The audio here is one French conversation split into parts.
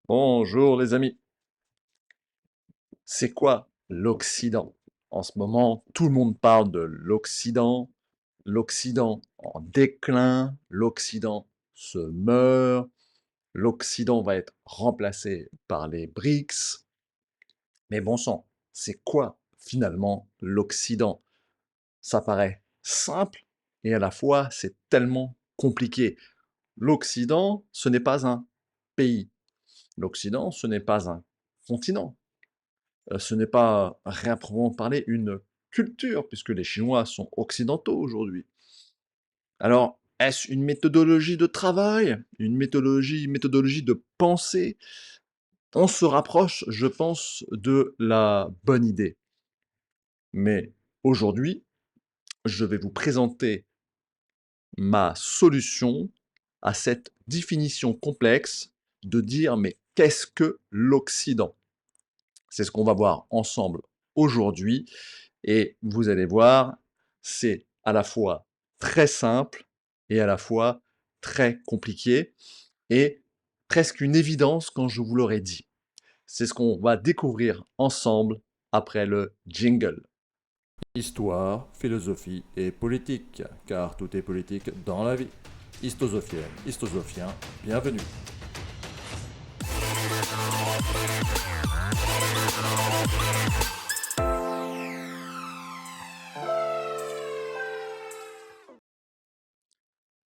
Bonjour les amis. C'est quoi l'Occident? En ce moment, tout le monde parle de l'Occident en déclin, l'Occident se meurt, l'Occident va être remplacé par les BRICS. Mais bon sang, c'est quoi finalement l'Occident? Ça paraît simple et à la fois c'est tellement compliqué. L'Occident, ce n'est pas un pays. L'Occident, ce n'est pas un continent. Ce n'est pas, à rien proprement parler, une culture, puisque les Chinois sont occidentaux aujourd'hui. Alors, est-ce une méthodologie de travail? Une méthodologie de pensée? On se rapproche, je pense, de la bonne idée. Mais aujourd'hui, je vais vous présenter ma solution à cette définition complexe de dire mais qu'est-ce que l'Occident? C'est ce qu'on va voir ensemble aujourd'hui et vous allez voir, c'est à la fois très simple et à la fois très compliqué et presque une évidence quand je vous l'aurais dit. C'est ce qu'on va découvrir ensemble après le jingle. Histoire, philosophie et politique, car tout est politique dans la vie. Histosophienne, histosophien, bienvenue.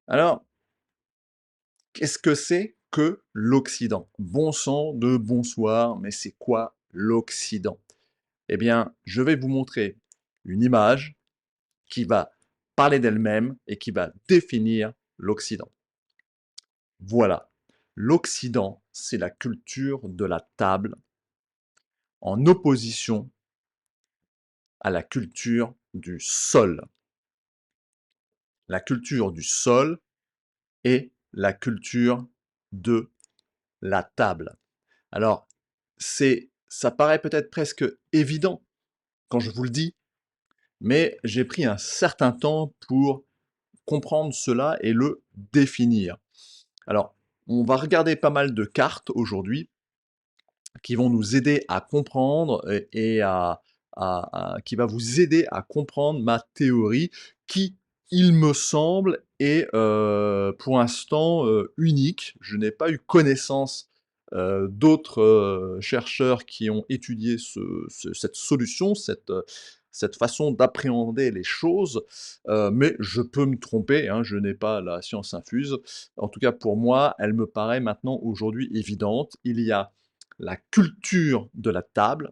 Alors, qu'est-ce que c'est que l'Occident? Bon sang de bonsoir, mais c'est quoi l'Occident? Eh bien, je vais vous montrer une image qui va parler d'elle-même et qui va définir l'Occident. Voilà. L'Occident, c'est la culture de la table en opposition à la culture du sol. La culture du sol est la culture de la table. Alors, ça paraît peut-être presque évident quand je vous le dis, mais j'ai pris un certain temps pour comprendre cela et le définir. Alors, on va regarder pas mal de cartes aujourd'hui qui vont nous aider à comprendre qui va vous aider à comprendre ma théorie qui, il me semble, est pour l'instant unique. Je n'ai pas eu connaissance d'autres chercheurs qui ont étudié cette solution, cette façon d'appréhender les choses, mais je peux me tromper, hein, je n'ai pas la science infuse. En tout cas, pour moi, elle me paraît maintenant aujourd'hui évidente. Il y a la culture de la table,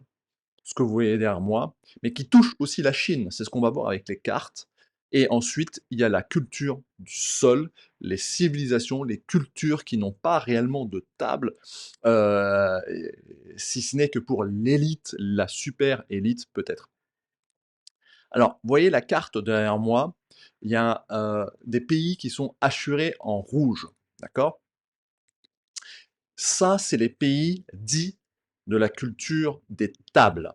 ce que vous voyez derrière moi, mais qui touche aussi la Chine. C'est ce qu'on va voir avec les cartes. Et ensuite, il y a la culture du sol, les civilisations, les cultures qui n'ont pas réellement de table, euh, si ce n'est que pour l'élite, la super élite peut-être. Alors, vous voyez la carte derrière moi, il y a des pays qui sont assurés en rouge, d'accord? Ça, c'est les pays dits de la culture des tables.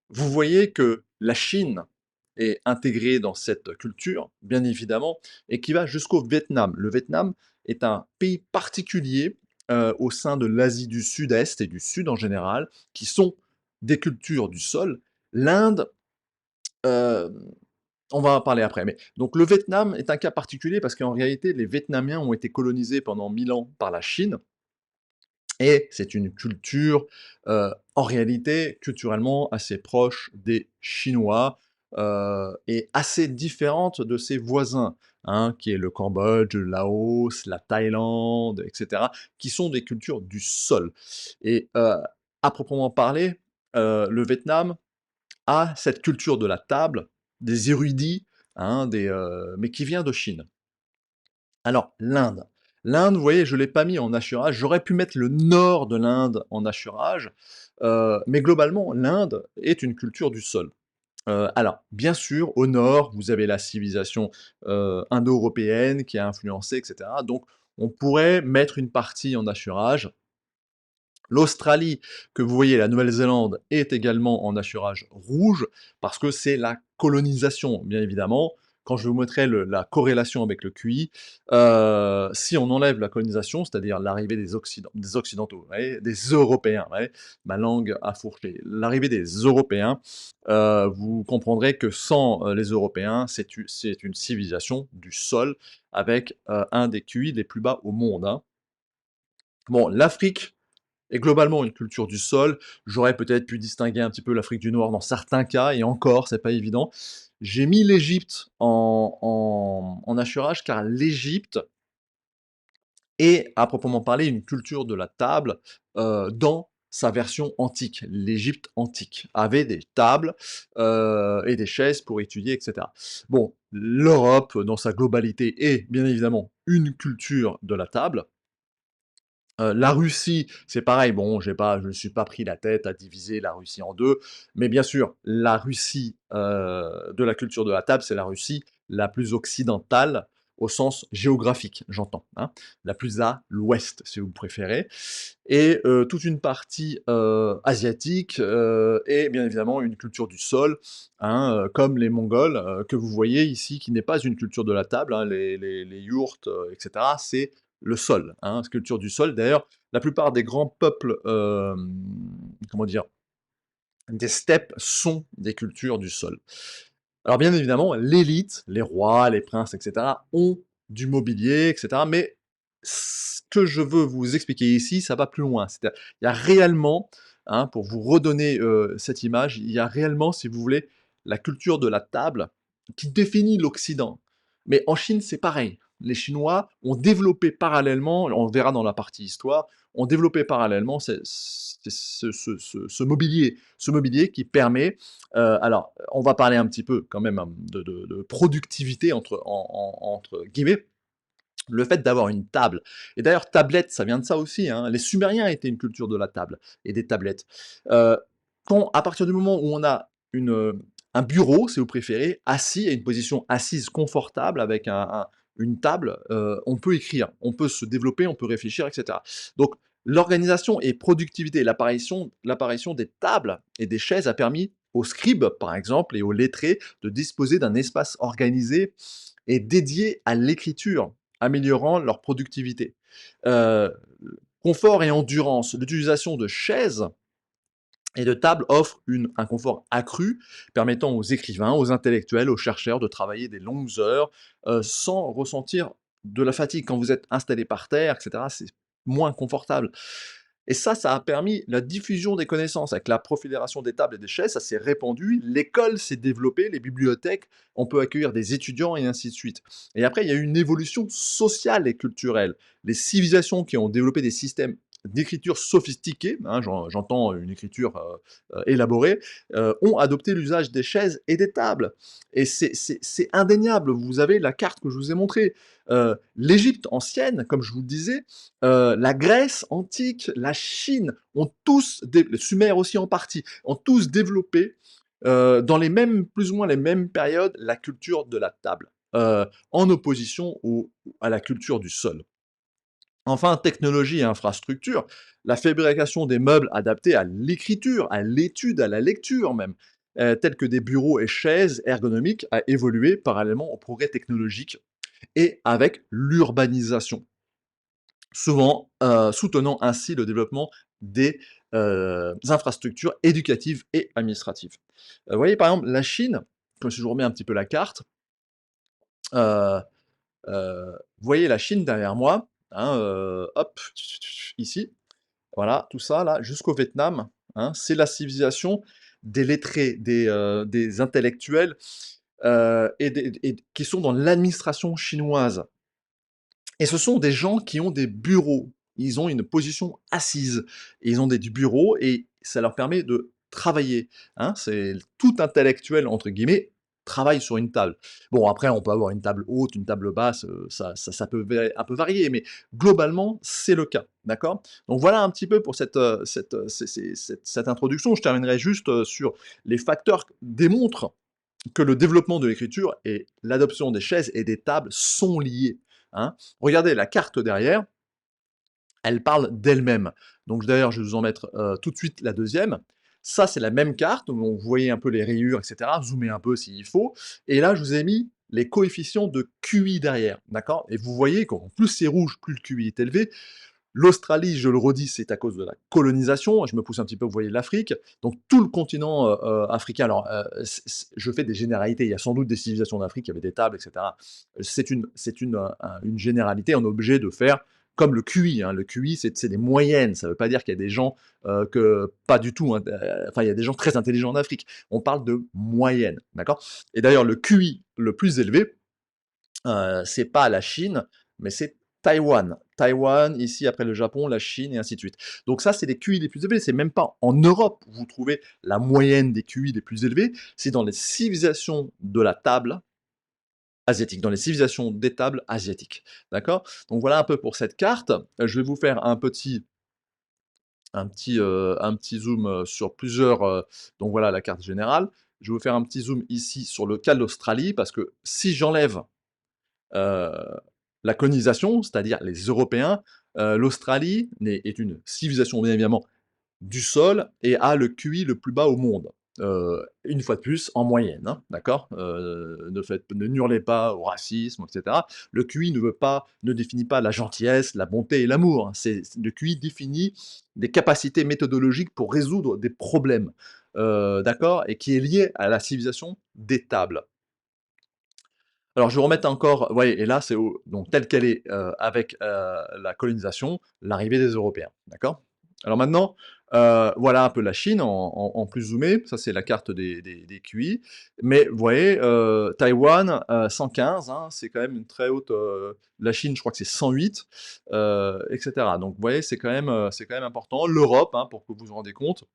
Vous voyez que la Chine est intégrée dans cette culture, bien évidemment, et qui va jusqu'au Vietnam. Le Vietnam est un pays particulier au sein de l'Asie du Sud-Est et du Sud en général, qui sont des cultures du sol. L'Inde, euh, on va en parler après. Mais donc le Vietnam est un cas particulier parce qu'en réalité, les Vietnamiens ont été colonisés pendant 1000 ans par la Chine. Et c'est une culture, en réalité, culturellement assez proche des Chinois, et assez différente de ses voisins, hein, qui est le Cambodge, le Laos, la Thaïlande, et cetera, qui sont des cultures du sol. Et à proprement parler, le Vietnam a cette culture de la table, des érudits, hein, mais qui vient de Chine. Alors, l'Inde. L'Inde, vous voyez, je ne l'ai pas mis en hachurage. J'aurais pu mettre le nord de l'Inde en hachurage, mais globalement, l'Inde est une culture du sol. Alors, bien sûr, au nord, vous avez la civilisation indo-européenne qui a influencé, etc. Donc, on pourrait mettre une partie en hachurage. L'Australie, que vous voyez, la Nouvelle-Zélande, est également en hachurage rouge, parce que c'est la colonisation, bien évidemment. quand je vous montrerai la corrélation avec le QI, si on enlève la colonisation, c'est-à-dire l'arrivée des Occidentaux, vous voyez, des Européens, vous voyez, ma langue a fourché, l'arrivée des Européens, vous comprendrez que sans les Européens, c'est une civilisation du sol avec un des QI les plus bas au monde, hein. Bon, l'Afrique est globalement une culture du sol. J'aurais peut-être pu distinguer un petit peu l'Afrique du Nord dans certains cas, et encore, c'est pas évident. J'ai mis l'Égypte en hachurage, car l'Égypte est, à proprement parler, une culture de la table dans sa version antique. L'Égypte antique avait des tables et des chaises pour étudier, etc. Bon, l'Europe, dans sa globalité, est bien évidemment une culture de la table. La Russie, c'est pareil, bon, je me suis pas pris la tête à diviser la Russie en 2, mais bien sûr, la Russie, de la culture de la table, c'est la Russie la plus occidentale, au sens géographique, j'entends, hein. La plus à l'ouest, si vous préférez, et toute une partie, asiatique, et bien évidemment une culture du sol, hein, comme les Mongols, que vous voyez ici, qui n'est pas une culture de la table, hein, les yourtes, et cetera, c'est le sol, hein, culture du sol. D'ailleurs, la plupart des grands peuples, comment dire? Des steppes sont des cultures du sol. Alors bien évidemment, l'élite, les rois, les princes, et cetera, ont du mobilier, et cetera, mais ce que je veux vous expliquer ici, ça va plus loin. C'est-à-dire, il y a réellement, hein, pour vous redonner, cette image, il y a réellement, si vous voulez, la culture de la table qui définit l'Occident. Mais en Chine, c'est pareil. Les Chinois ont développé parallèlement, on le verra dans la partie histoire, ont développé parallèlement ce mobilier. Ce mobilier qui permet, alors, on va parler un petit peu quand même hein, de productivité entre guillemets, le fait d'avoir une table. Et d'ailleurs, tablette, ça vient de ça aussi, hein. Les Sumériens étaient une culture de la table et des tablettes. Euh, à partir du moment où on a un bureau, si vous préférez, assis, à une position assise confortable avec une table, on peut écrire, on peut se développer, on peut réfléchir, etc. Donc, l'organisation et productivité, l'apparition des tables et des chaises a permis aux scribes, par exemple, et aux lettrés de disposer d'un espace organisé et dédié à l'écriture, améliorant leur productivité. Heu, confort et endurance, l'utilisation de chaises et de tables offre un confort accru, permettant aux écrivains, aux intellectuels, aux chercheurs de travailler des longues heures, sans ressentir de la fatigue. Quand vous êtes installé par terre, et cetera, c'est moins confortable. Et ça a permis la diffusion des connaissances. Avec la prolifération des tables et des chaises, ça s'est répandu, l'école s'est développée, les bibliothèques, on peut accueillir des étudiants et ainsi de suite. Et après, il y a eu une évolution sociale et culturelle. Les civilisations qui ont développé des systèmes d'écriture sophistiquée, hein, j'entends une écriture élaborée, ont adopté l'usage des chaises et des tables. Et c'est indéniable. Vous avez la carte que je vous ai montrée. L'Égypte ancienne, comme je vous le disais, la Grèce antique, la Chine, ont tous, les Sumères aussi en partie, ont tous développé dans les mêmes, plus ou moins les mêmes périodes, la culture de la table, en opposition à la culture du sol. Enfin, technologie et infrastructure, la fabrication des meubles adaptés à l'écriture, à l'étude, à la lecture même, tels que des bureaux et chaises ergonomiques, a évolué parallèlement au progrès technologique et avec l'urbanisation, souvent soutenant ainsi le développement des infrastructures éducatives et administratives. Vous voyez par exemple la Chine, comme si je vous remets un petit peu la carte, euh, vous voyez la Chine derrière moi, hein, hop, ici, voilà, tout ça là, jusqu'au Vietnam, hein, c'est la civilisation des lettrés, des intellectuels et qui sont dans l'administration chinoise. Et ce sont des gens qui ont des bureaux. Ils ont une position assise. Et ils ont du bureau et ça leur permet de travailler, hein. C'est tout intellectuel, entre guillemets, travaille sur une table. Bon, après, on peut avoir une table haute, une table basse, ça peut un peu varier, mais globalement, c'est le cas, d'accord? Donc voilà un petit peu pour cette introduction. Je terminerai juste sur les facteurs qui démontrent que le développement de l'écriture et l'adoption des chaises et des tables sont liés, hein. Regardez la carte derrière, elle parle d'elle-même. Donc d'ailleurs, je vais vous en mettre tout de suite la deuxième. Ça, c'est la même carte, donc vous voyez un peu les rayures, etc. Zoomez un peu s'il faut. Et là, je vous ai mis les coefficients de QI derrière, d'accord? Et vous voyez qu'en plus c'est rouge, plus le QI est élevé. L'Australie, je le redis, c'est à cause de la colonisation. Je me pousse un petit peu, vous voyez l'Afrique. Donc tout le continent africain. Alors, je fais des généralités. Il y a sans doute des civilisations d'Afrique qui avaient des tables, etc. C'est une généralité. On est obligé de faire comme le QI. Hein. Le QI, c'est des moyennes. Ça ne veut pas dire qu'il y a des gens que pas du tout. Hein, enfin, il y a des gens très intelligents en Afrique. On parle de moyenne, d'accord? Et d'ailleurs, le QI le plus élevé, c'est pas la Chine, mais c'est Taïwan. Taïwan, ici après le Japon, la Chine et ainsi de suite. Donc ça, c'est les QI les plus élevés. C'est même pas en Europe où vous trouvez la moyenne des QI les plus élevés. C'est dans les civilisations de la table asiatique, dans les civilisations des tables asiatiques. D'accord? Donc voilà un peu pour cette carte. Je vais vous faire un petit zoom sur plusieurs. Donc voilà la carte générale. Je vais vous faire un petit zoom ici sur le cas de l'Australie parce que si j'enlève euh, la colonisation, c'est-à-dire les Européens, l'Australie est une civilisation bien évidemment du sol et a le QI le plus bas au monde. Une fois de plus, en moyenne, hein, d'accord? Ne n'hurlez pas au racisme, etc. Le QI ne définit pas la gentillesse, la bonté et l'amour. Hein. Le QI définit des capacités méthodologiques pour résoudre des problèmes, d'accord? Et qui est lié à la civilisation des tables. Alors je vais remettre encore, ouais, et là c'est donc telle qu'elle est avec la colonisation, l'arrivée des Européens, d'accord? Alors maintenant, voilà un peu la Chine en plus zoomé, ça c'est la carte des QI, mais vous voyez, Taïwan, 115, hein, c'est quand même une très haute, la Chine je crois que c'est 108, etc. Donc vous voyez, c'est quand même important. L'Europe, hein, pour que vous vous rendez compte,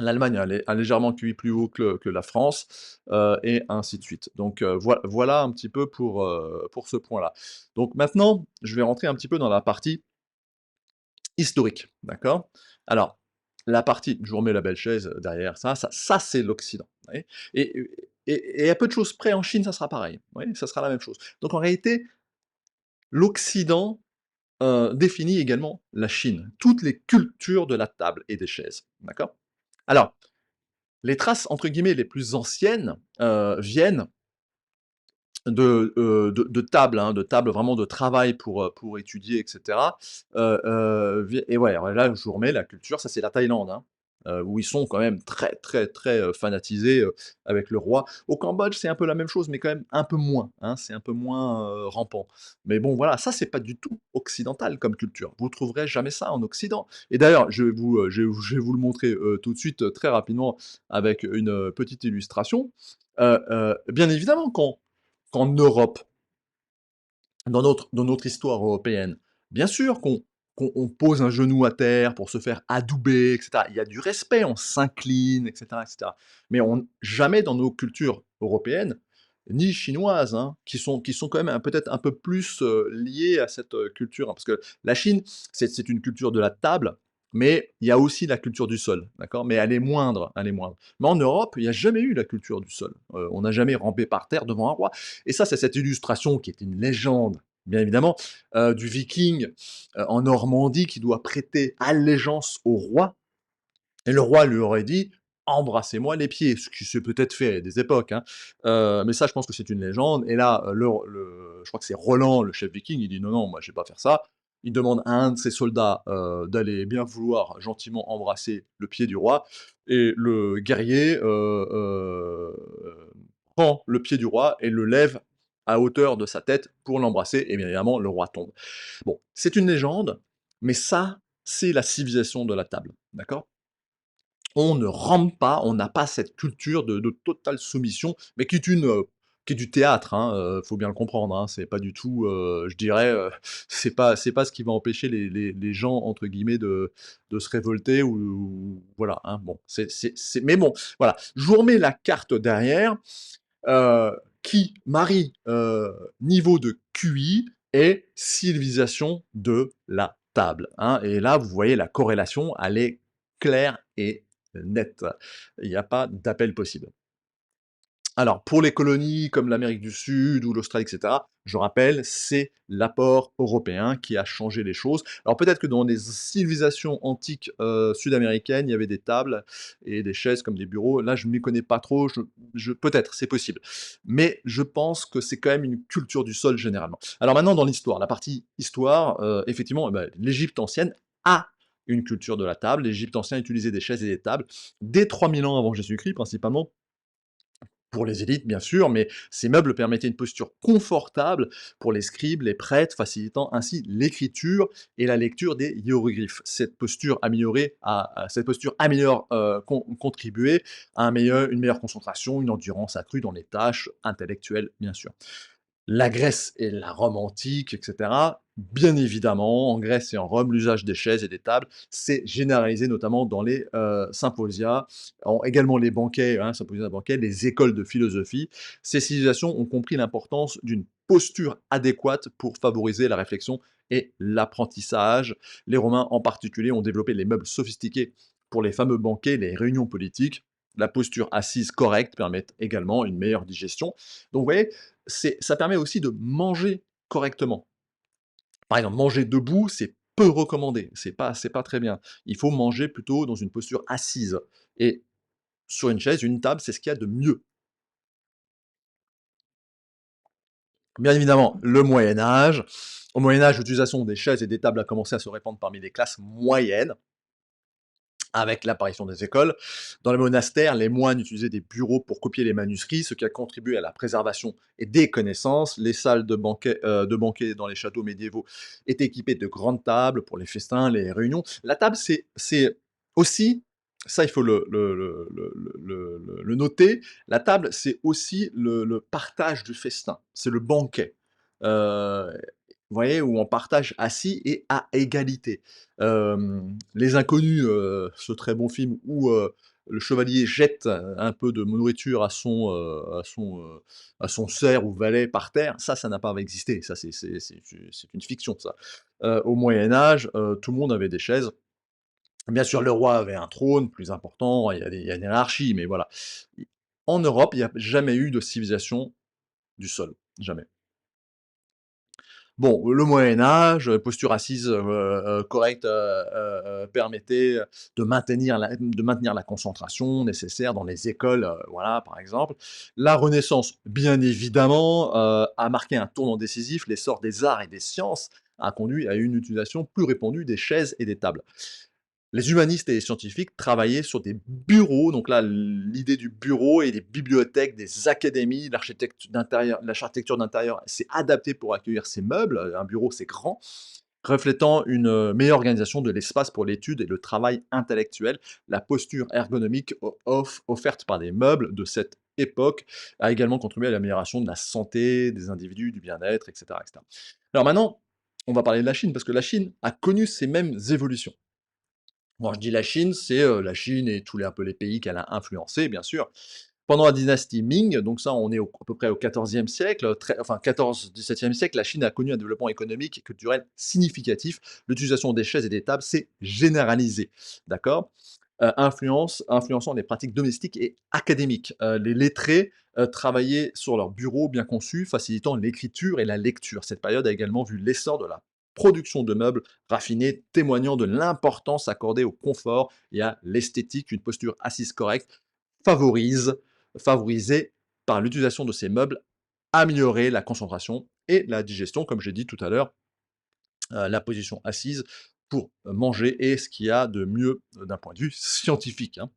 l'Allemagne a légèrement QI plus haut que la France, et ainsi de suite. Donc, voilà un petit peu pour ce point-là. Donc maintenant, je vais rentrer un petit peu dans la partie historique, d'accord? Alors, la partie je vous remets la belle chaise derrière ça c'est l'Occident, vous voyez? Et et à peu de choses près en Chine, ça sera pareil, vous voyez? Ça sera la même chose. Donc en réalité, l'Occident, définit également la Chine, toutes les cultures de la table et des chaises, d'accord? Alors, les traces entre guillemets «les plus anciennes», viennent de tables, hein, de tables vraiment de travail pour étudier et cetera. Vie et ouais, alors là, je vous remets la culture, ça c'est la Thaïlande, hein, où ils sont quand même très, très, très, fanatisés, avec le roi. Au Cambodge, c'est un peu la même chose, mais quand même un peu moins, hein, c'est un peu moins, rampant. Mais bon, voilà, ça c'est pas du tout occidental comme culture. Vous trouverez jamais ça en Occident. Et d'ailleurs, je vais vous le montrer, tout de suite, très rapidement avec une, petite illustration. Bien évidemment qu'en Europe, dans notre histoire européenne, bien sûr qu'on pose un genou à terre pour se faire adouber, et cetera. Il y a du respect, on s'incline, et cetera, et cetera. Mais jamais dans nos cultures européennes, ni chinoises, hein, qui sont quand même peut-être un peu plus liées à cette culture, hein. Parce que la Chine, c'est une culture de la table, mais il y a aussi la culture du sol, d'accord? Mais elle est moindre, elle est moindre. Mais en Europe, il n'y a jamais eu la culture du sol. On n'a jamais rampé par terre devant un roi. Et ça, c'est cette illustration qui est une légende, bien évidemment, du viking en Normandie qui doit prêter allégeance au roi. Et le roi lui aurait dit: «Embrassez-moi les pieds», ce qui s'est peut-être fait à des époques, hein. Mais ça, je pense que c'est une légende. Et là, je crois que c'est Roland, le chef viking, il dit: «Non, non, moi je vais pas faire ça». Il demande à un de ses soldats d'aller bien vouloir gentiment embrasser le pied du roi. Et le guerrier prend le pied du roi et le lève à hauteur de sa tête pour l'embrasser. Et bien évidemment, le roi tombe. Bon, c'est une légende, mais ça, c'est la civilisation de la table, d'accord? On ne rampe pas, on n'a pas cette culture de totale soumission, mais qui est du théâtre, hein, faut bien le comprendre, hein. C'est pas du tout, je dirais, c'est pas ce qui va empêcher les gens entre guillemets de se révolter ou voilà, hein. Bon, mais bon, voilà. Je vous remets la carte derrière, qui marie, niveau de QI et civilisation de la table, hein. Et là, vous voyez la corrélation, elle est claire et nette. Il n'y a pas d'appel possible. Alors, pour les colonies comme l'Amérique du Sud ou l'Australie, et cetera, je rappelle, c'est l'apport européen qui a changé les choses. Alors peut-être que dans des civilisations antiques, sud-américaines, il y avait des tables et des chaises comme des bureaux. Là, je ne m'y connais pas trop, je peut-être, c'est possible. Mais je pense que c'est quand même une culture du sol généralement. Alors maintenant dans l'histoire, la partie histoire, effectivement, l'Égypte ancienne a une culture de la table. L'Égypte ancienne utilisait des chaises et des tables dès 3000 ans avant Jésus-Christ principalement pour les élites, bien sûr, mais ces meubles permettaient une posture confortable pour les scribes, les prêtres, facilitant ainsi l'écriture et la lecture des hiéroglyphes. Cette posture améliore, contribuait à une meilleure concentration, une endurance accrue dans les tâches intellectuelles, bien sûr. La Grèce et la Rome antique, et cetera. Bien évidemment, en Grèce et en Rome, l'usage des chaises et des tables s'est généralisé notamment dans les, symposia, en également les banquets, hein, symposia, banquets, les écoles de philosophie. Ces civilisations ont compris l'importance d'une posture adéquate pour favoriser la réflexion et l'apprentissage. Les Romains, en particulier, ont développé les meubles sophistiqués pour les fameux banquets, les réunions politiques. La posture assise correcte permet également une meilleure digestion. Donc vous voyez, ça permet aussi de manger correctement. Par exemple, manger debout, c'est peu recommandé, c'est pas très bien. Il faut manger plutôt dans une posture assise et sur une chaise, une table, c'est ce qu'il y a de mieux. Bien évidemment, le Moyen Âge. Au Moyen Âge, l'utilisation des chaises et des tables a commencé à se répandre parmi les classes moyennes. Avec l'apparition des écoles. Dans les monastères, les moines utilisaient des bureaux pour copier les manuscrits, ce qui a contribué à la préservation et des connaissances. Les salles de banquet dans les châteaux médiévaux étaient équipées de grandes tables pour les festins, les réunions. La table, c'est aussi, ça il faut le noter, la table, c'est aussi le partage du festin, c'est le banquet. Vous voyez, où on partage assis et à égalité. Les Inconnus, ce très bon film où, le chevalier jette un peu de nourriture à son serf ou valet par terre, ça n'a pas existé, ça c'est une fiction ça. Au Moyen Âge, tout le monde avait des chaises. Bien sûr, le roi avait un trône plus important, il y a une hiérarchie, mais voilà. En Europe, il n'y a jamais eu de civilisation du sol, jamais. Bon, le Moyen Âge, posture assise, correcte, permettait de maintenir la concentration nécessaire dans les écoles, voilà, par exemple. La Renaissance, bien évidemment, a marqué un tournant décisif. L'essor des arts et des sciences a conduit à une utilisation plus répandue des chaises et des tables. Les humanistes et les scientifiques travaillaient sur des bureaux, donc là, l'idée du bureau et des bibliothèques, des académies, l'architecture d'intérieur s'est adaptée pour accueillir ces meubles, un bureau, c'est grand, reflétant une, meilleure organisation de l'espace pour l'étude et le travail intellectuel. La posture ergonomique offerte par des meubles de cette époque a également contribué à l'amélioration de la santé des individus, du bien-être, et cetera, et cetera. Alors maintenant, on va parler de la Chine, parce que la Chine a connu ces mêmes évolutions. Quand je dis la Chine, c'est, la Chine et tous les un peu les pays qu'elle a influencés, bien sûr. Pendant la dynastie Ming, donc ça, on est à peu près au XIVe siècle, enfin 14-XVIIe siècle, la Chine a connu un développement économique et culturel significatif. L'utilisation des chaises et des tables s'est généralisée, d'accord? Influençant les pratiques domestiques et académiques. Les lettrés, travaillaient sur leurs bureaux bien conçus, facilitant l'écriture et la lecture. Cette période a également vu l'essor de la production de meubles raffinés, témoignant de l'importance accordée au confort et à l'esthétique. Une posture assise correcte favorise favorisée par l'utilisation de ces meubles, améliorer la concentration et la digestion, comme j'ai dit tout à l'heure, la position assise pour manger est ce qu'il y a de mieux d'un point de vue scientifique, hein.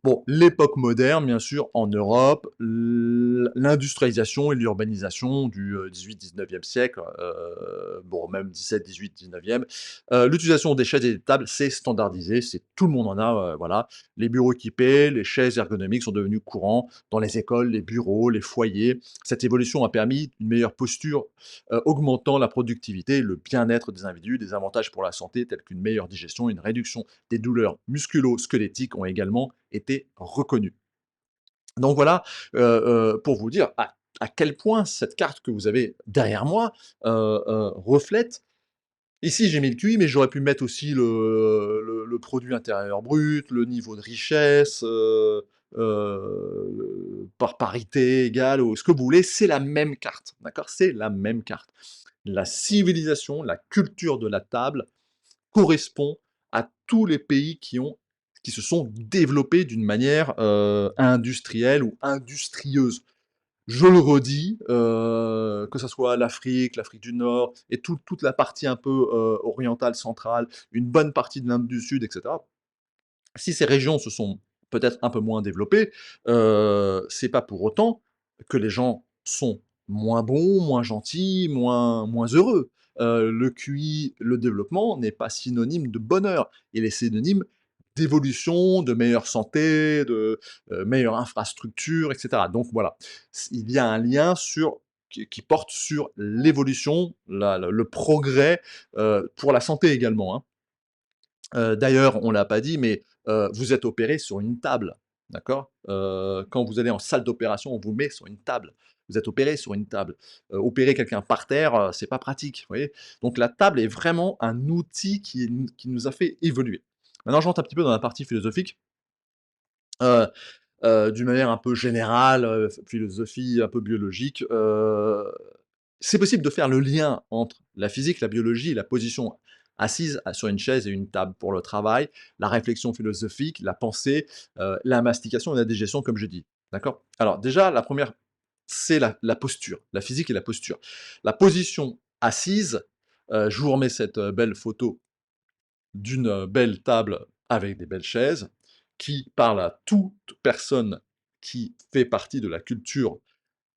Bon, l'époque moderne, bien sûr, en Europe, l'industrialisation et l'urbanisation du 18-19e siècle, bon, même 17, 18, 19e, l'utilisation des chaises et des tables s'est standardisée, c'est tout le monde en a, voilà. Les bureaux équipés, les chaises ergonomiques sont devenus courants dans les écoles, les bureaux, les foyers. Cette évolution a permis une meilleure posture, augmentant la productivité, le bien-être des individus. Des avantages pour la santé tels qu'une meilleure digestion, une réduction des douleurs musculo-squelettiques ont également été reconnus. Donc voilà, pour vous dire à quel point cette carte que vous avez derrière moi, reflète. Ici, j'ai mis le QI, mais j'aurais pu mettre aussi le produit intérieur brut, le niveau de richesse, par parité égale ou ce que vous voulez, c'est la même carte, d'accord? C'est la même carte. La civilisation, la culture de la table correspond à tous les pays qui se sont développés d'une manière, industrielle ou industrieuse. Je le redis, que ça soit l'Afrique du Nord et toute la partie un peu, orientale, centrale, une bonne partie de l'Inde du Sud et cetera. Si ces régions se sont peut-être un peu moins développées, c'est pas pour autant que les gens sont moins bons, moins gentils, moins heureux. Le QI, le développement n'est pas synonyme de bonheur. Il est synonyme d'évolution, de meilleure santé, de, meilleure infrastructure et cetera. Donc voilà, il y a un lien qui porte sur l'évolution, la le progrès, pour la santé également, hein. D'ailleurs, on l'a pas dit, mais vous êtes opéré sur une table, d'accord? Quand vous allez en salle d'opération, on vous met sur une table. Vous êtes opéré sur une table. Opérer quelqu'un par terre, c'est pas pratique, vous voyez? Donc la table est vraiment un outil qui nous a fait évoluer. Maintenant, je rentre un petit peu dans la partie philosophique, heu d'une manière un peu générale, philosophie un peu biologique, c'est possible de faire le lien entre la physique, la biologie et la position assise sur une chaise et une table pour le travail, la réflexion philosophique, la pensée, la mastication et la digestion comme j'ai dit. D'accord? Alors déjà, la première, c'est la posture, la physique et la posture. La position assise, je vous remets cette, belle photo d'une, belle table avec des belles chaises, qui parle à toute personne qui fait partie de la culture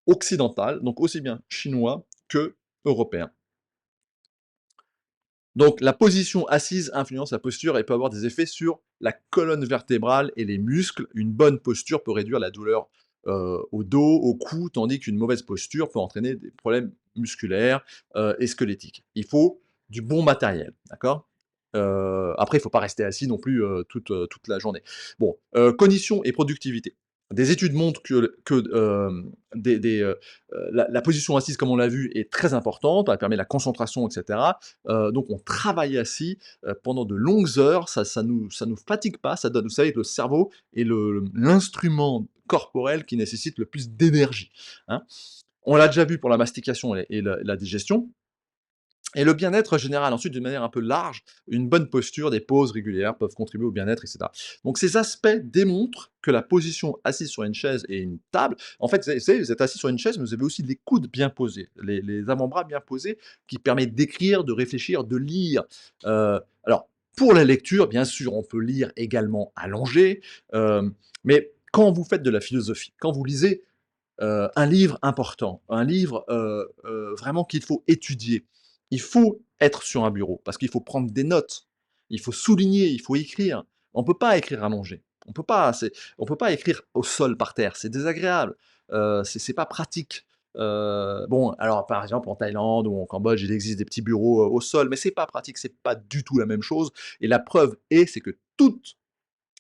occidentale, donc aussi bien chinois que européen. Donc la position assise influence la posture et peut avoir des effets sur la colonne vertébrale et les muscles. Une bonne posture peut réduire la douleur, au dos, au cou, tandis qu'une mauvaise posture peut entraîner des problèmes musculaires, et squelettiques. Il faut du bon matériel, d'accord? Après il ne faut pas rester assis non plus, toute la journée. Bon, cognition et productivité. Des études montrent la position assise, comme on l'a vu, est très importante. Elle permet la concentration, et cetera. Donc on travaille assis, pendant de longues heures, ça nous fatigue pas, ça donne, vous savez, le cerveau est l'instrument corporel qui nécessite le plus d'énergie, hein. On l'a déjà vu pour la mastication et la digestion. Et le bien-être général, ensuite, d'une manière un peu large, une bonne posture, des pauses régulières peuvent contribuer au bien-être, et cetera. Donc ces aspects démontrent que la position assise sur une chaise et une table, en fait, vous êtes assis sur une chaise, mais vous avez aussi les coudes bien posés, les avant-bras bien posés, qui permettent d'écrire, de réfléchir, de lire. Alors, pour la lecture, bien sûr, on peut lire également allongé, mais quand vous faites de la philosophie, quand vous lisez un livre important, un livre, vraiment qu'il faut étudier. Il faut être sur un bureau parce qu'il faut prendre des notes, il faut souligner, il faut écrire. On peut pas écrire allongé. On peut pas écrire au sol par terre, c'est désagréable, c'est pas pratique. Bon, alors par exemple en Thaïlande ou en Cambodge, il existe des petits bureaux, au sol, mais c'est pas pratique, c'est pas du tout la même chose et la preuve c'est que toutes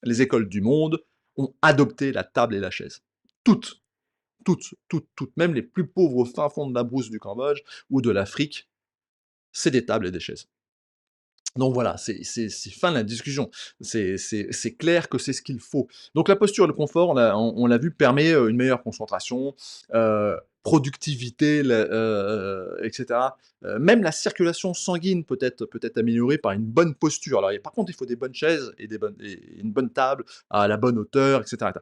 les écoles du monde ont adopté la table et la chaise. Toutes. Toutes, toutes, toutes, même les plus pauvres au fin fond de la brousse du Cambodge ou de l'Afrique, c'est des tables et des chaises. Donc voilà, c'est fin de la discussion. C'est clair que c'est ce qu'il faut. Donc la posture et le confort, on l'a vu, permet, une meilleure concentration, productivité, et cetera. Même la circulation sanguine peut être améliorée par une bonne posture. Alors par contre, il faut des bonnes chaises et une bonne table à la bonne hauteur, et cetera.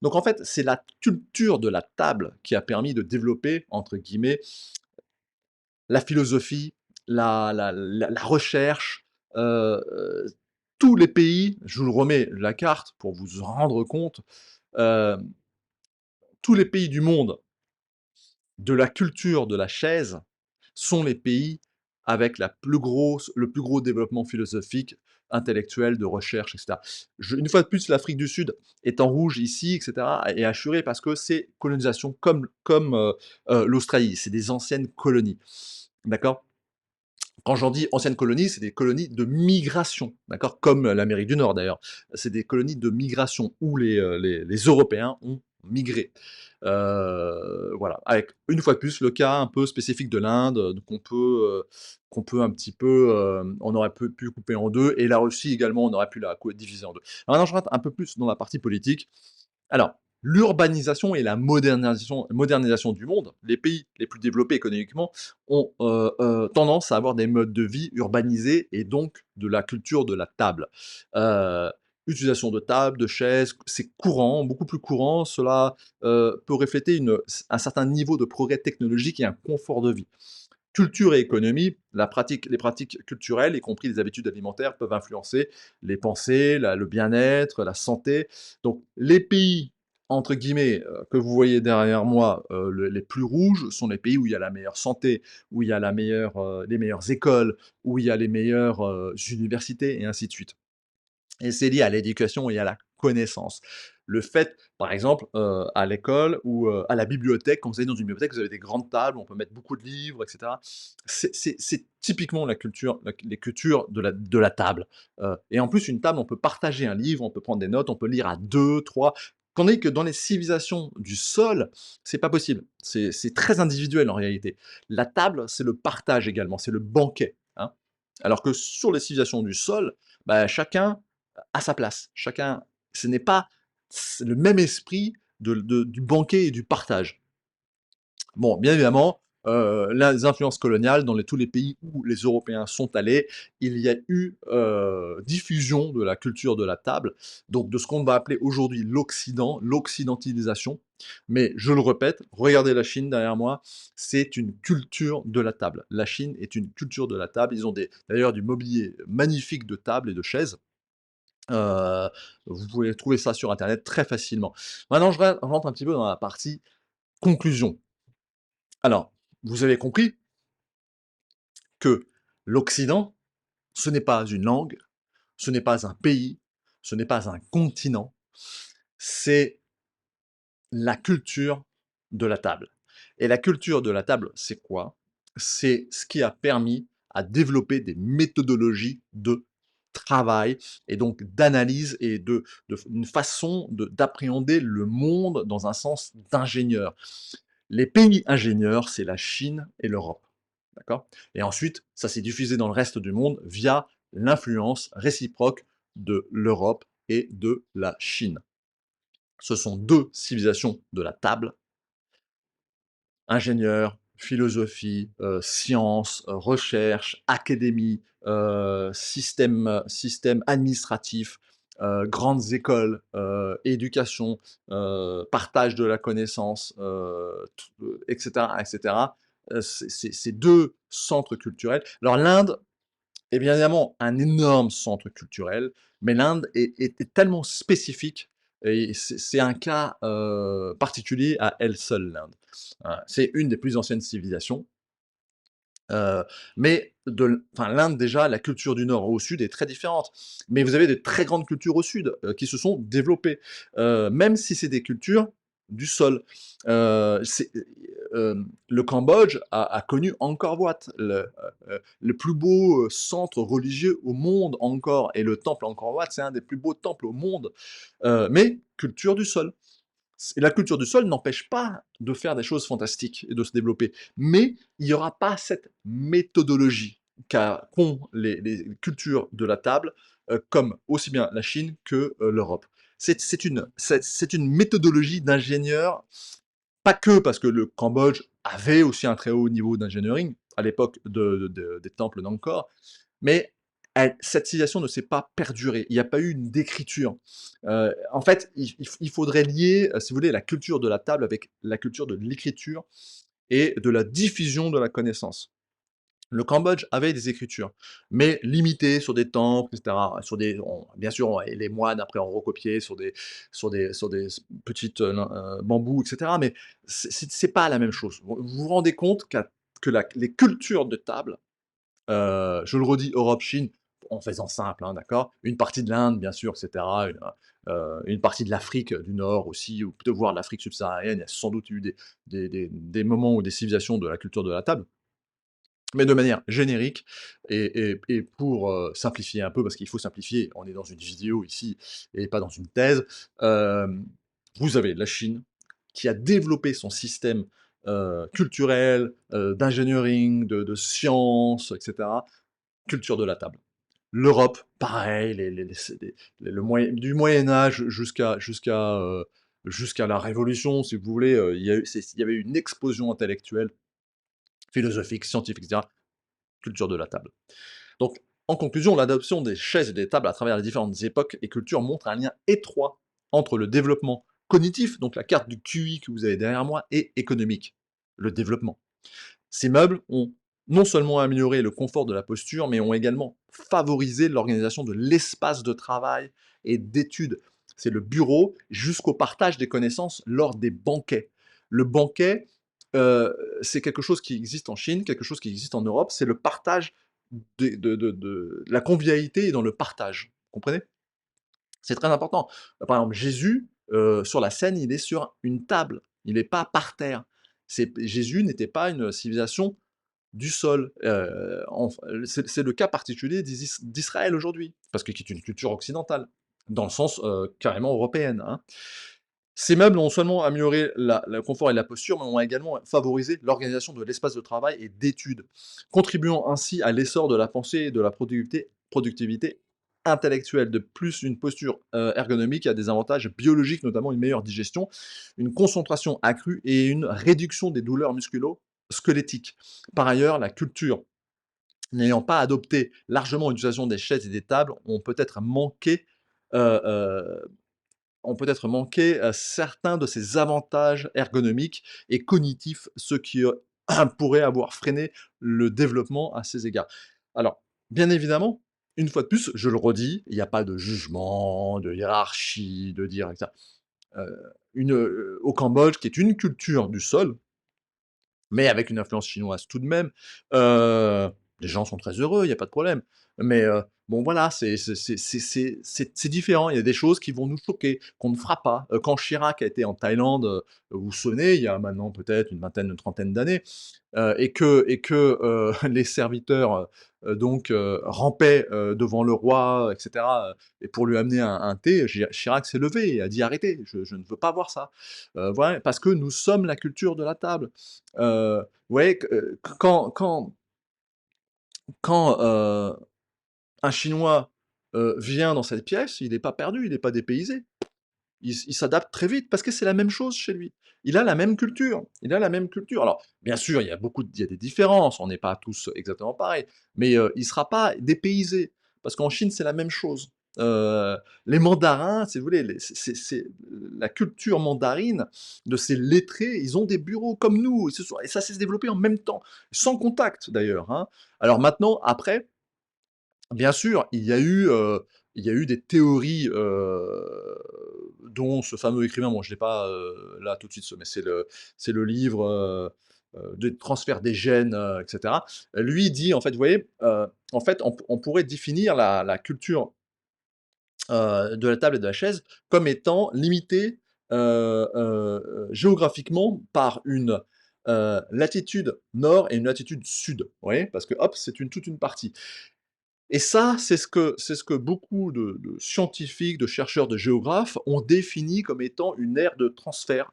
Donc en fait, c'est la culture de la table qui a permis de développer, entre guillemets, la philosophie, la recherche, heu, tous les pays, je vous le remets la carte pour vous en rendre compte, hem, tous les pays du monde de la culture de la chaise sont les pays avec le plus gros développement philosophique, intellectuel, de recherche et cetera. Une fois de plus, l'Afrique du Sud est en rouge ici et cetera et assurée parce que c'est colonisation comme l'Australie, c'est des anciennes colonies. D'accord? Quand j'en dis anciennes colonies, c'est des colonies de migration, d'accord? Comme l'Amérique du Nord d'ailleurs. C'est des colonies de migration où les Européens ont migré. Voilà, avec une fois de plus le cas un peu spécifique de l'Inde, qu'on peut un petit peu, on aurait pu couper en 2 et la Russie également, on aurait pu la diviser en 2. Alors maintenant je rentre un peu plus dans la partie politique. Alors, l'urbanisation et la modernisation du monde, les pays les plus développés économiquement ont, tendance à avoir des modes de vie urbanisés et donc de la culture de la table. Heu, Utilisation de tables, de chaises, c'est courant, beaucoup plus courant. Cela, peut refléter un certain niveau de progrès technologique et un confort de vie. Culture et économie, les pratiques culturelles, y compris les habitudes alimentaires, peuvent influencer les pensées, le bien-être, la santé. Donc les pays, entre guillemets, que vous voyez derrière moi, les plus rouges, sont les pays où il y a la meilleure santé, où il y a les meilleures écoles, où il y a les meilleures, universités et ainsi de suite. Et c'est lié à l'éducation et à la connaissance. Le fait, par exemple, à l'école ou, à la bibliothèque, quand vous allez dans une bibliothèque, vous avez des grandes tables où on peut mettre beaucoup de livres et cetera. C'est typiquement les cultures de la table. Et en plus, une table, on peut partager un livre, on peut prendre des notes, on peut lire à 2, 3. Tandis que dans les civilisations du sol, c'est pas possible. C'est très individuel en réalité. La table, c'est le partage également, c'est le banquet, hein. Alors que sur les civilisations du sol, bah, chacun à sa place. Chacun, ce n'est pas le même esprit du banquet et du partage. Bon, bien évidemment, les influences coloniales dans tous les pays où les Européens sont allés, il y a eu, diffusion de la culture de la table, donc de ce qu'on va appeler aujourd'hui l'Occident, l'occidentalisation. Mais je le répète, regardez la Chine derrière moi, c'est une culture de la table. La Chine est une culture de la table. Ils ont d'ailleurs du mobilier magnifique de tables et de chaises. Heu, Vous pouvez trouver ça sur internet très facilement. Maintenant, je rentre un petit peu dans la partie conclusion. Alors, vous avez compris que l'Occident, ce n'est pas une langue, ce n'est pas un pays, ce n'est pas un continent, c'est la culture de la table. Et la culture de la table, c'est quoi? C'est ce qui a permis à développer des méthodologies de travail et donc d'analyse et une façon d'appréhender le monde dans un sens d'ingénieur. Les pays ingénieurs, c'est la Chine et l'Europe. D'accord? Et ensuite, ça s'est diffusé dans le reste du monde via l'influence réciproque de l'Europe et de la Chine. Ce sont 2 civilisations de la table: ingénieur, philosophie, sciences, recherche, académie, système administratif, grandes écoles, éducation, partage de la connaissance, et cetera et cetera. C'est 2 centres culturels. Alors l'Inde est bien évidemment un énorme centre culturel, mais l'Inde est tellement spécifique et c'est un cas, particulier à elle seule, l'Inde. C'est une des plus anciennes civilisations. Mais l'Inde déjà, la culture du nord au sud est très différente. Mais vous avez de très grandes cultures au sud, qui se sont développées, même si c'est des cultures du sol. Le Cambodge a connu Angkor Wat, le plus beau, centre religieux au monde encore, et le temple Angkor Wat, c'est un des plus beaux temples au monde, mais culture du sol. Et la culture du sol n'empêche pas de faire des choses fantastiques et de se développer. Mais il n'y aura pas cette méthodologie qu'ont les cultures de la table, comme aussi bien la Chine que l'Europe. C'est une méthodologie d'ingénieur, pas que parce que le Cambodge avait aussi un très haut niveau d'ingénierie à l'époque des temples d'Angkor, mais cette civilisation ne s'est pas perdurée. Il n'y a pas eu une décriture. En fait, il faudrait lier, si vous voulez, la culture de la table avec la culture de l'écriture et de la diffusion de la connaissance. Le Cambodge avait des écritures, mais limitées sur des temples, et cetera. Bien sûr, les moines après ont recopié sur des petites bambous, et cetera. Mais c'est pas la même chose. Vous vous rendez compte les cultures de table, je le redis, Europe, Chine, en faisant simple, hein, d'accord? Une partie de l'Inde, bien sûr, et cetera, une partie de l'Afrique du Nord aussi, ou plutôt voir l'Afrique subsaharienne. Il y a sans doute eu des moments où des civilisations de la culture de la table, mais de manière générique et pour, simplifier un peu, parce qu'il faut simplifier, on est dans une vidéo ici et pas dans une thèse, vous avez la Chine qui a développé son système, culturel, d'engineering, de sciences, et cetera, culture de la table. L'Europe, pareil, le moyen du Moyen Âge jusqu'à, jusqu'à la Révolution, si vous voulez, il y avait une explosion intellectuelle, philosophique, scientifique, et cetera. Culture de la table. Donc, en conclusion, l'adoption des chaises et des tables à travers les différentes époques et cultures montre un lien étroit entre le développement cognitif, donc la carte du QI que vous avez derrière moi, et économique, le développement. Ces meubles ont non seulement amélioré le confort de la posture, mais ont également favorisé l'organisation de l'espace de travail et d'études. C'est le bureau jusqu'au partage des connaissances lors des banquets. Le banquet, heu, c'est quelque chose qui existe en Chine, quelque chose qui existe en Europe, c'est le partage de la convivialité est dans le partage. Vous comprenez? C'est très important. Par exemple, Jésus, sur la scène, il est sur une table, il n'est pas par terre. Jésus n'était pas une civilisation du sol. C'est le cas particulier d'Israël aujourd'hui, parce que qui est une culture occidentale, dans le sens carrément européenne, hein. Ces meubles ont seulement amélioré le confort et la posture, mais ont également favorisé l'organisation de l'espace de travail et d'études, contribuant ainsi à l'essor de la pensée et de la productivité intellectuelle. De plus, une posture ergonomique a des avantages biologiques, notamment une meilleure digestion, une concentration accrue et une réduction des douleurs musculo-squelettiques. Par ailleurs, la culture n'ayant pas adopté largement l'utilisation des chaises et des tables, euh, euh, ont peut-être manqué certains de ces avantages ergonomiques et cognitifs, ce qui pourrait avoir freiné le développement à ces égards. Alors, bien évidemment, une fois de plus, je le redis, il n'y a pas de jugement, de hiérarchie, de dire, etc. Au Cambodge, qui est une culture du sol, mais avec une influence chinoise tout de même. Les gens sont très heureux, il y a pas de problème. Mais bon voilà, c'est différent. Il y a des choses qui vont nous choquer, qu'on ne fera pas. Quand Chirac a été en Thaïlande, vous vous souvenez, il y a maintenant peut-être une vingtaine, une trentaine d'années, les serviteurs, rampaient, devant le roi et cetera, et pour lui amener un thé, Chirac s'est levé et a dit: «Arrêtez, je ne veux pas voir ça». Voilà, parce que nous sommes la culture de la table. Vous voyez que, quand un Chinois, vient dans cette pièce, il n'est pas perdu, il n'est pas dépaysé. Il s'adapte très vite parce que c'est la même chose chez lui. Il a la même culture, il a la même culture. Alors, bien sûr, il y a des différences, on n'est pas tous exactement pareils, mais il sera pas dépaysé parce qu'en Chine, c'est la même chose. Heu, les mandarins, si vous voulez, c'est la culture mandarine de ces lettrés, ils ont des bureaux comme nous et ça s'est développé en même temps, sans contact d'ailleurs, hein. Alors maintenant, après, bien sûr, il y a eu des théories, dont ce fameux écrivain, bon je l'ai pas, là tout de suite, mais c'est le livre, des transferts des gènes, et cetera. Lui dit en fait, vous voyez, en fait, on pourrait définir la culture, de la table et de la chaise comme étant limitée, géographiquement par une, latitude nord et une latitude sud. Vous voyez? Parce que hop, c'est toute une partie. Et ça, c'est ce que beaucoup de scientifiques, de chercheurs, de géographes ont défini comme étant une aire de transfert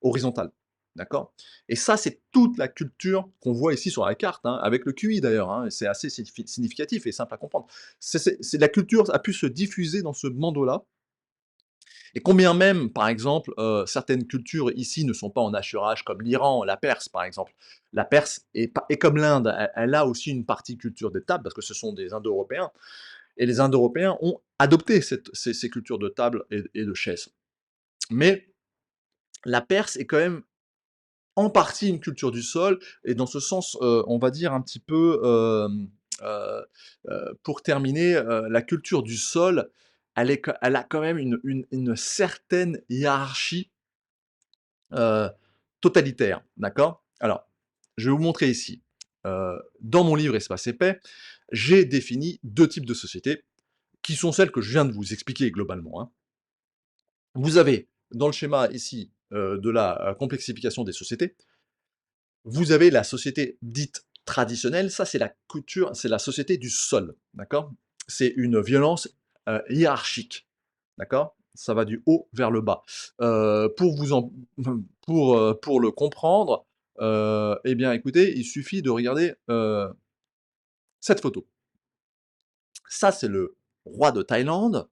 horizontale. D'accord? Et ça, c'est toute la culture qu'on voit ici sur la carte, hein, avec le QI d'ailleurs, hein, et c'est assez significatif et simple à comprendre. La culture a pu se diffuser dans ce bandeau-là, et combien même, par exemple, certaines cultures ici ne sont pas en hachurage comme l'Iran, la Perse, par exemple. La Perse est comme l'Inde, elle a aussi une partie culture des tables, parce que ce sont des Indo-Européens, et les Indo-Européens ont adopté ces cultures de table et de chaises. Mais la Perse est quand même en partie une culture du sol, et dans ce sens, on va dire un petit peu, pour terminer, la culture du sol, elle a quand même une certaine hiérarchie, heu, totalitaire, d'accord? Alors, je vais vous montrer ici. Dans mon livre Espace épais, j'ai défini 2 types de sociétés, qui sont celles que je viens de vous expliquer globalement, hein. Vous avez, dans le schéma ici, de la, complexification des sociétés, vous avez la société dite traditionnelle, ça c'est la culture, c'est la société du sol, d'accord? C'est une violence, hiérarchique, d'accord? Ça va du haut vers le bas. Pour vous en pour le comprendre, et bien écoutez, il suffit de regarder, cette photo. Ça, c'est le roi de Thaïlande,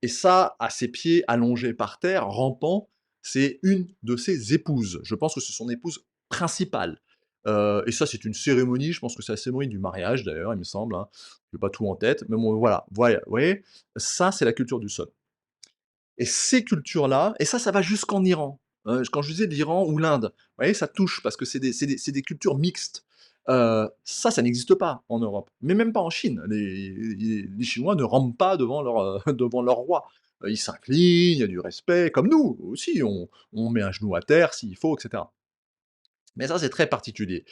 et ça, à ses pieds, allongé par terre, rampant, c'est une de ses épouses. Je pense que c'est son épouse principale. Et ça, c'est une cérémonie, je pense que c'est la cérémonie du mariage d'ailleurs, il me semble, hein. J'ai pas tout en tête, mais bon, voilà, vous voyez? Ça, c'est la culture du sol. Et ces cultures-là et ça va jusqu'en Iran. Quand je disais l'Iran ou l'Inde, vous voyez, ça touche parce que c'est des cultures mixtes. Ça n'existe pas en Europe, mais même pas en Chine. Les Chinois ne rampent pas devant leur, devant leur roi. Ils s'inclinent, il y a du respect, comme nous aussi, on met un genou à terre s'il faut, et cetera. Mais ça, c'est très particulier.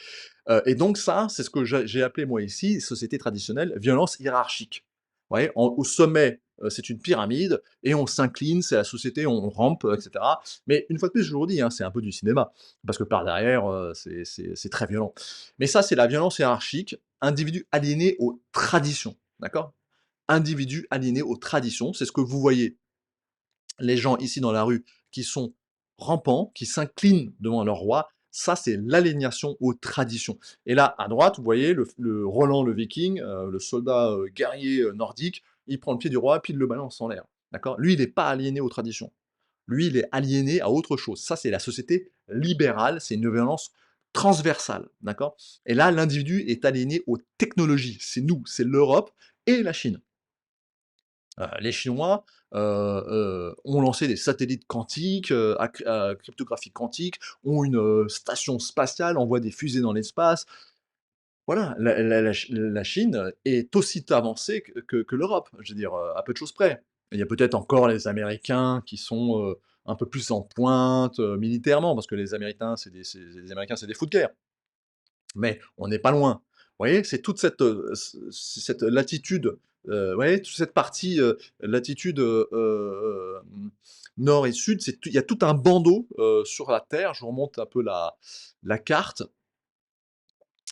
Et donc ça, c'est ce que j'ai appelé moi ici, société traditionnelle, violence hiérarchique. Vous voyez? Au sommet, c'est une pyramide et on s'incline, c'est la société, on rampe, et cetera. Mais une fois de plus, je vous le redis, hein, c'est un peu du cinéma, parce que par derrière, c'est très violent. Mais ça, c'est la violence hiérarchique, individu aliéné aux traditions, d'accord? Individu aliéné aux traditions, c'est ce que vous voyez les gens ici dans la rue qui sont rampants, qui s'inclinent devant leur roi, ça c'est l'aliénation aux traditions. Et là, à droite, vous voyez le Roland le Viking, le soldat guerrier nordique, il prend le pied du roi, puis il le balance en l'air. D'accord. Lui, il n'est pas aliéné aux traditions. Lui, il est aliéné à autre chose. Ça, c'est la société libérale, c'est une violence transversale. D'accord. Et là, l'individu est aliéné aux technologies. C'est nous, c'est l'Europe et la Chine. Les Chinois, ont lancé des satellites quantiques, à cryptographie quantique, ont une, station spatiale, envoient des fusées dans l'espace. Voilà, la Chine est aussi avancée que l'Europe, je veux dire, à peu de choses près. Il y a peut-être encore les Américains qui sont, un peu plus en pointe, militairement, parce que les Américains, c'est des fous de guerre. Mais on n'est pas loin. Vous voyez? C'est toute cette, cette latitude, vous voyez? Toute cette partie, latitude, nord et sud, il y a tout un bandeau, sur la Terre. Je vous remonte un peu la carte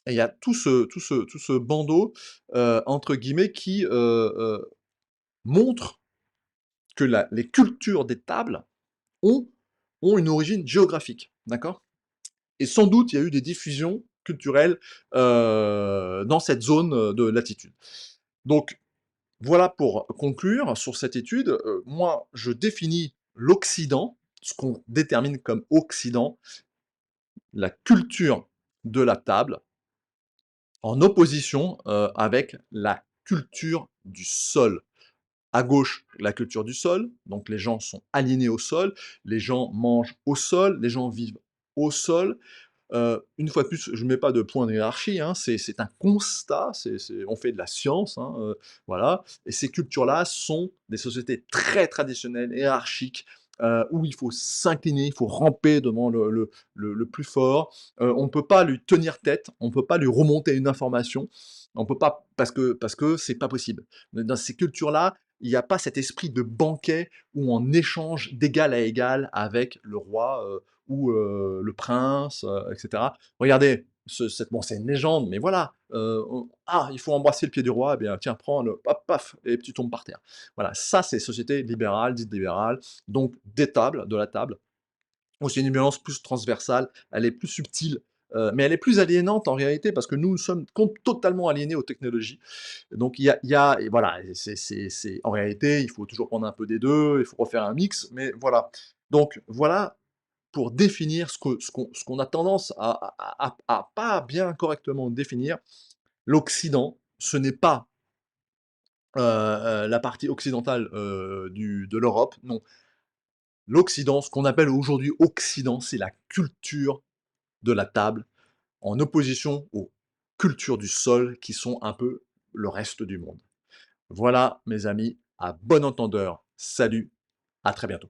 et il y a tout ce bandeau, entre guillemets qui, montre que la les cultures des tables ont ont une origine géographique. D'accord? Et sans doute, il y a eu des diffusions culturelles, dans cette zone, de latitude. Donc voilà pour conclure sur cette étude, moi je définis l'Occident, ce qu'on détermine comme Occident, la culture de la table, en opposition, avec la culture du sol. À gauche, la culture du sol, donc les gens sont aliénés au sol, les gens mangent au sol, les gens vivent au sol. Une fois de plus, je ne mets pas de point de hiérarchie, hein, c'est un constat, on fait de la science, hein, voilà. Et ces cultures-là sont des sociétés très traditionnelles, hiérarchiques, où il faut s'incliner, il faut ramper devant le plus fort. On ne peut pas lui tenir tête, on ne peut pas lui remonter une information, on peut pas parce que c'est pas possible. Dans ces cultures-là, il n'y a pas cet esprit de banquet où on échange d'égal à égal avec le roi, ou le prince, et cetera. Regardez, bon, c'est une légende, mais voilà, «Ah, il faut embrasser le pied du roi», eh bien, tiens, prends le hop, paf et tu tombes par terre. Voilà, ça, c'est société libérale, dite libérale, donc des tables, de la table. Bon, c'est une violence plus transversale, elle est plus subtile, mais elle est plus aliénante en réalité parce que nous sommes totalement aliénés aux technologies. Donc il y a et voilà, et c'est en réalité, il faut toujours prendre un peu des 2, il faut refaire un mix, mais voilà. Donc voilà pour définir ce qu'on a tendance à pas bien correctement définir. L'Occident, ce n'est pas, la partie occidentale, de l'Europe, non. L'Occident, ce qu'on appelle aujourd'hui Occident, c'est la culture de la table, en opposition aux cultures du sol qui sont un peu le reste du monde. Voilà mes amis, à bon entendeur, salut, à très bientôt.